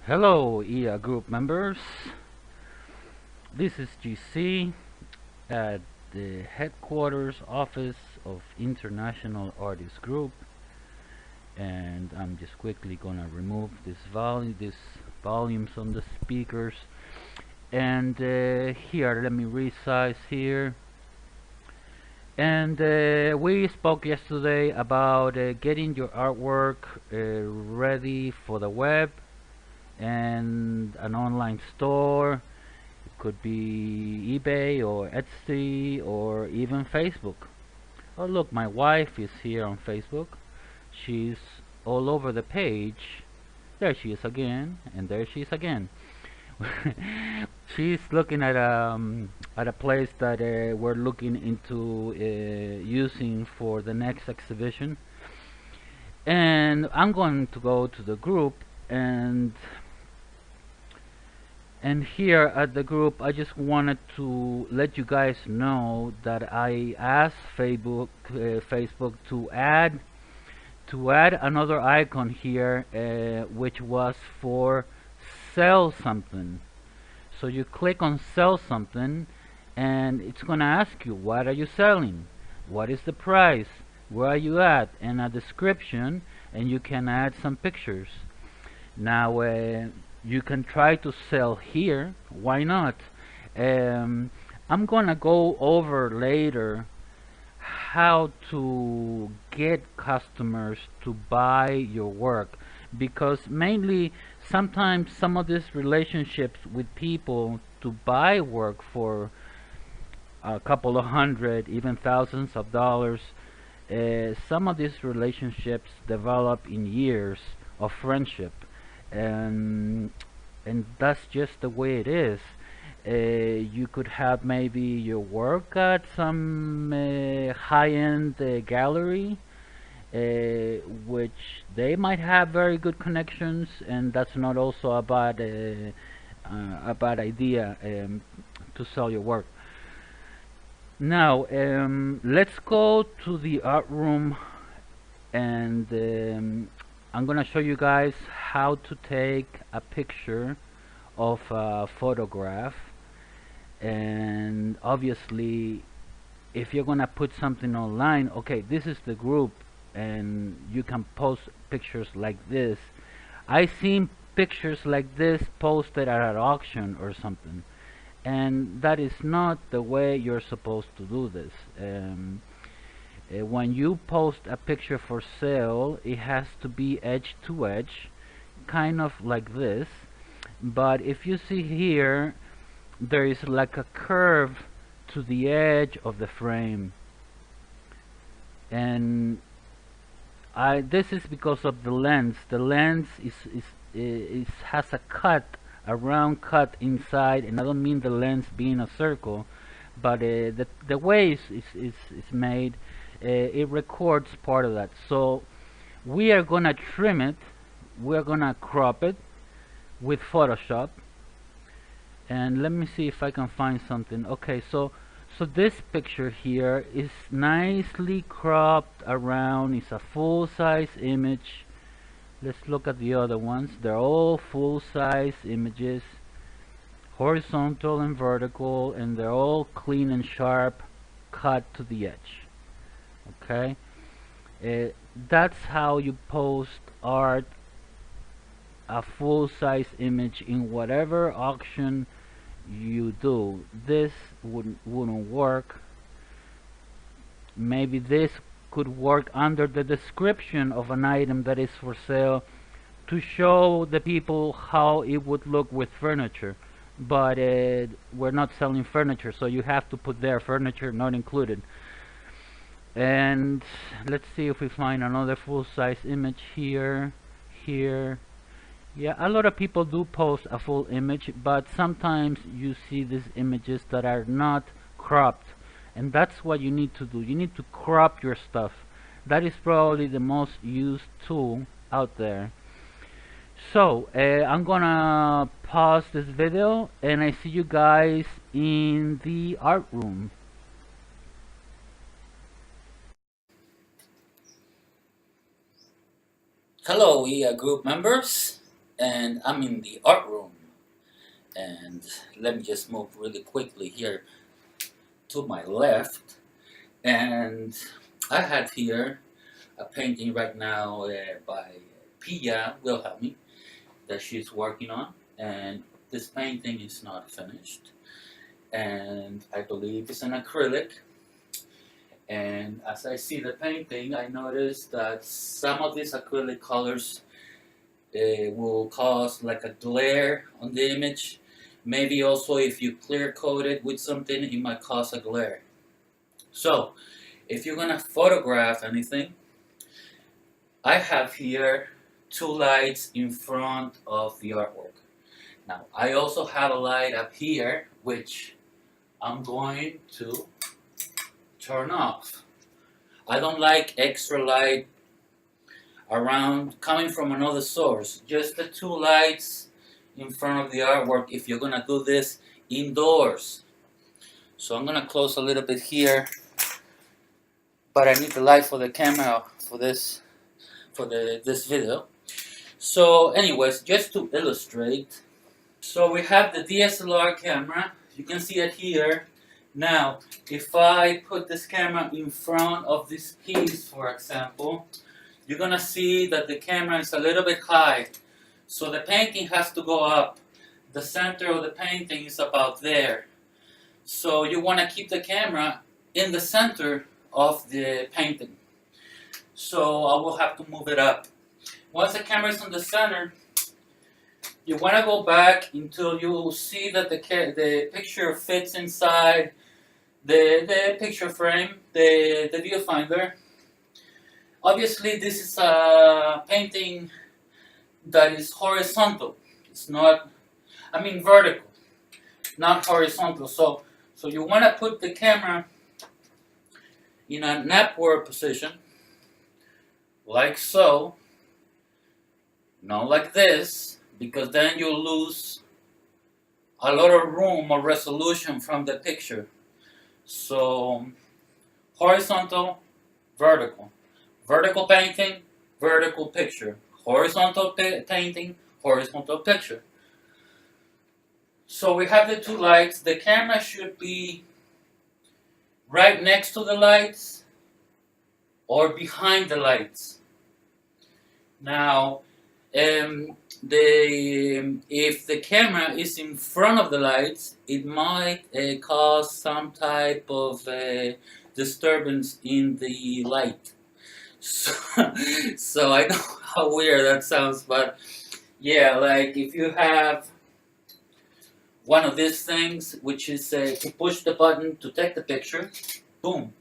Hello, EA group members. This is GC at the headquarters office of International Artists Group, and I'm just quickly gonna remove these volumes on the speakers. And here, let me resize here. And we spoke yesterday about getting your artwork ready for the web and an online store. Could be eBay or Etsy or even Facebook. Oh, look, my wife is here on Facebook. She's all over the page. There she is again, and there she is again. She's looking at a place that we're looking into using for the next exhibition. And I'm going to go to the group and here at the group, I just wanted to let you guys know that I asked Facebook to add another icon here, which was for sell something. So you click on sell something, and it's gonna ask you, what are you selling? What is the price? Where are you at? And a description, and you can add some pictures. Now you can try to sell here. Why not? Um, I'm gonna go over later how to get customers to buy your work, because mainly sometimes some of these relationships with people to buy work for a couple of hundred, even thousands of dollars, some of these relationships develop in years of friendship, and that's just the way it is. You could have maybe your work at some high-end gallery, which they might have very good connections, and that's not also a bad idea to sell your work. Now, let's go to the art room, and I'm gonna show you guys how to take a picture of a photograph. And obviously, if you're gonna put something online, okay, this is the group, and you can post pictures like this. I seen pictures like this posted at an auction or something, and that is not the way you're supposed to do this. When you post a picture for sale, it has to be edge to edge, kind of like this. But if you see here, there is like a curve to the edge of the frame, and this is because of the lens. The lens is has a cut, a round cut inside, and I don't mean the lens being a circle, but the way it's made, it records part of that. So we are gonna trim it, we're gonna crop it with Photoshop, and let me see if I can find something. Okay, so this picture here is nicely cropped around. It's a full-size image. Let's look at the other ones. They're all full-size images, horizontal and vertical, and they're all clean and sharp, cut to the edge. Okay, that's how you post art, a full-size image, in whatever auction you do. This wouldn't work. Maybe this could work under the description of an item that is for sale to show the people how it would look with furniture, but we're not selling furniture, so you have to put there furniture not included. And let's see if we find another full-size image here. Yeah, a lot of people do post a full image, but sometimes you see these images that are not cropped, and that's what you need to do. You need to crop your stuff. That is probably the most used tool out there. So I'm gonna pause this video, and I see you guys in the art room. Hello, we are group members. and I'm in the art room. And let me just move really quickly here to my left. And I have here a painting right now by Pia Wilhelmi that she's working on. And this painting is not finished. And I believe it's an acrylic. And as I see the painting, I noticed that some of these acrylic colors will cause like a glare on the image. Maybe also if you clear coat it with something, it might cause a glare. So, if you're gonna photograph anything, I have here two lights in front of the artwork. Now, I also have a light up here, which I'm going to turn off. I don't like extra light around coming from another source. Just the two lights in front of the artwork if you're gonna do this indoors. So I'm gonna close a little bit here, but I need the light for the camera for this video. So anyways, just to illustrate, so we have the DSLR camera. You can see it here. Now, if I put this camera in front of this piece, for example, you're gonna see that the camera is a little bit high. So the painting has to go up. The center of the painting is about there. So you wanna keep the camera in the center of the painting. So I will have to move it up. Once the camera is in the center, you wanna go back until you see that the picture fits inside the picture frame, the viewfinder. Obviously, this is a painting that is horizontal. It's not, I mean vertical, not horizontal. So you want to put the camera in an upward position, like so, not like this, because then you'll lose a lot of room or resolution from the picture. So, horizontal, vertical. Vertical painting, vertical picture. Horizontal painting, horizontal picture. So we have the two lights. The camera should be right next to the lights or behind the lights. Now, if the camera is in front of the lights, it might cause some type of disturbance in the light. So I know how weird that sounds, but yeah, like if you have one of these things, which is to push the button to take the picture, boom,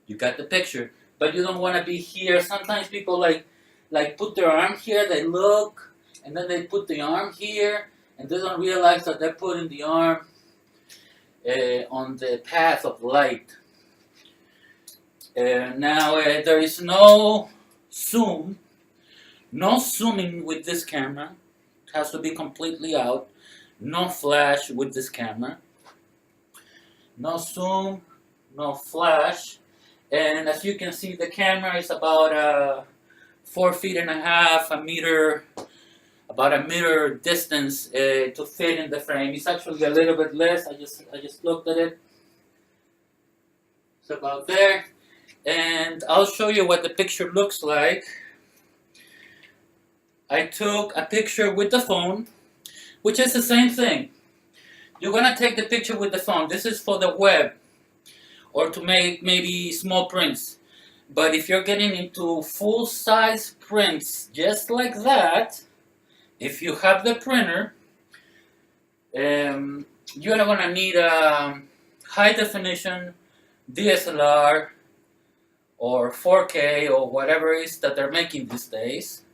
you got the picture. But you don't want to be here. Sometimes people like put their arm here, they look, and then they put the arm here, and they don't realize that they're putting the arm on the path of light. Now there is no zoom, no zooming with this camera. It has to be completely out. No flash with this camera. No zoom, no flash. And as you can see, the camera is about 4.5 feet, a meter, about a meter distance to fit in the frame. It's actually a little bit less. I just looked at it. It's about there. And I'll show you what the picture looks like. I took a picture with the phone, which is the same thing. You're gonna take the picture with the phone. This is for the web, or to make maybe small prints. But if you're getting into full-size prints, just like that, if you have the printer, you're gonna need a high-definition DSLR or 4K or whatever it is that they're making these days,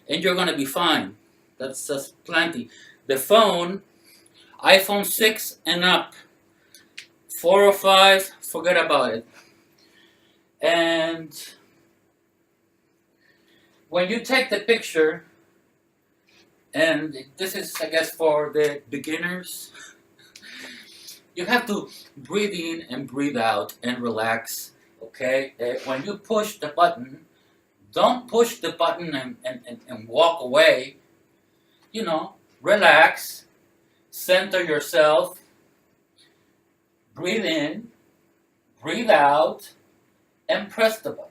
and you're gonna be fine. That's just plenty. The phone, iPhone 6 and up, 4 or 5, forget about it. And when you take the picture, and this is, I guess, for the beginners, you have to breathe in and breathe out and relax, okay? When you push the button, don't push the button and walk away. you know, relax, center yourself, breathe in, breathe out, and press the button.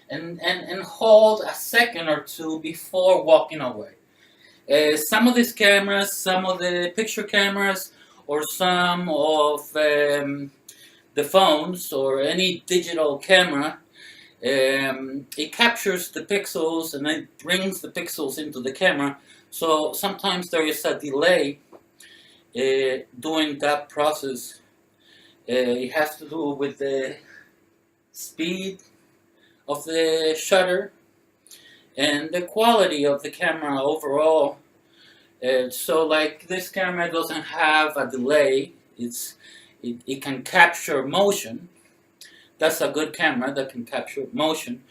And hold a second or two before walking away. Some of these cameras, some of the picture cameras, or some of the phones or any digital camera, it captures the pixels and it brings the pixels into the camera. So sometimes there is a delay during that process. It has to do with the speed of the shutter and the quality of the camera overall. So like this camera doesn't have a delay. It can capture motion. That's a good camera that can capture motion.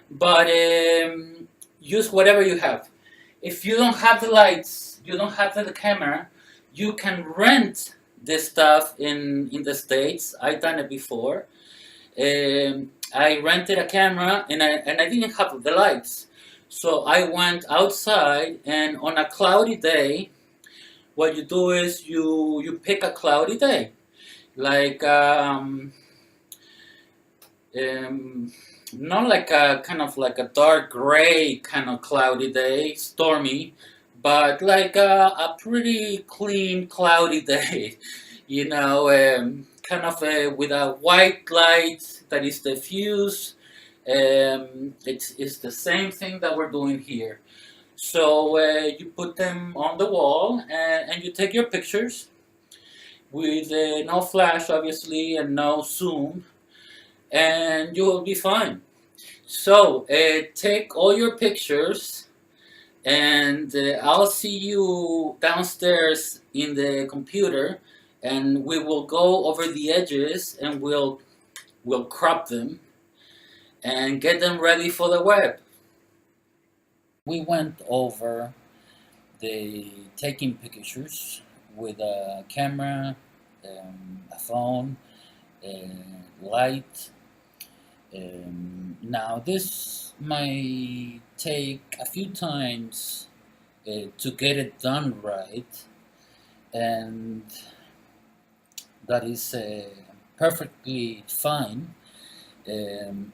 But use whatever you have. If you don't have the lights, you don't have the camera, you can rent this stuff in the States. I've done it before. I rented a camera and I didn't have the lights. So I went outside, and on a cloudy day, what you do is you pick a cloudy day. Like um, not like a kind of like a dark gray kind of cloudy day, stormy, but like a pretty clean cloudy day, kind of with a white light that is diffuse. It's the same thing that we're doing here. So you put them on the wall, and you take your pictures with no flash, obviously, and no zoom, and you will be fine. So take all your pictures, and I'll see you downstairs in the computer, and we will go over the edges, and we'll crop them and get them ready for the web. We went over the taking pictures with a camera, a phone, light. Now this might take a few times to get it done right, and that is perfectly fine. Um,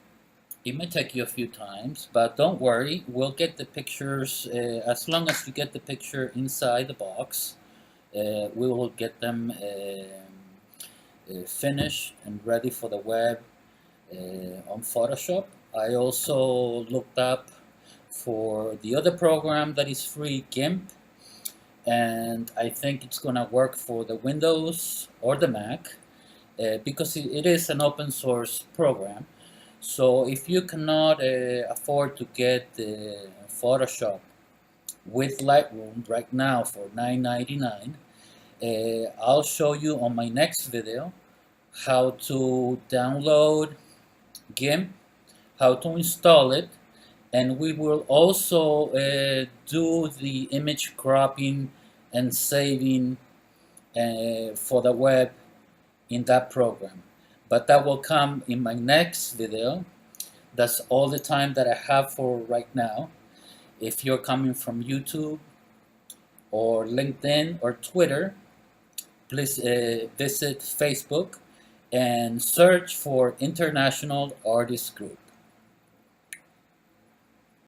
it may take you a few times, but don't worry, we'll get the pictures, as long as you get the picture inside the box, we will get them finished and ready for the web on Photoshop. I also looked up for the other program that is free, GIMP, and I think it's gonna work for the Windows or the Mac because it is an open source program. So if you cannot afford to get Photoshop with Lightroom right now for $9.99, I'll show you on my next video how to download GIMP, how to install it, and we will also do the image cropping and saving for the web in that program. But that will come in my next video. That's all the time that I have for right now. If you're coming from YouTube or LinkedIn or Twitter, please visit Facebook and search for International Artist Group.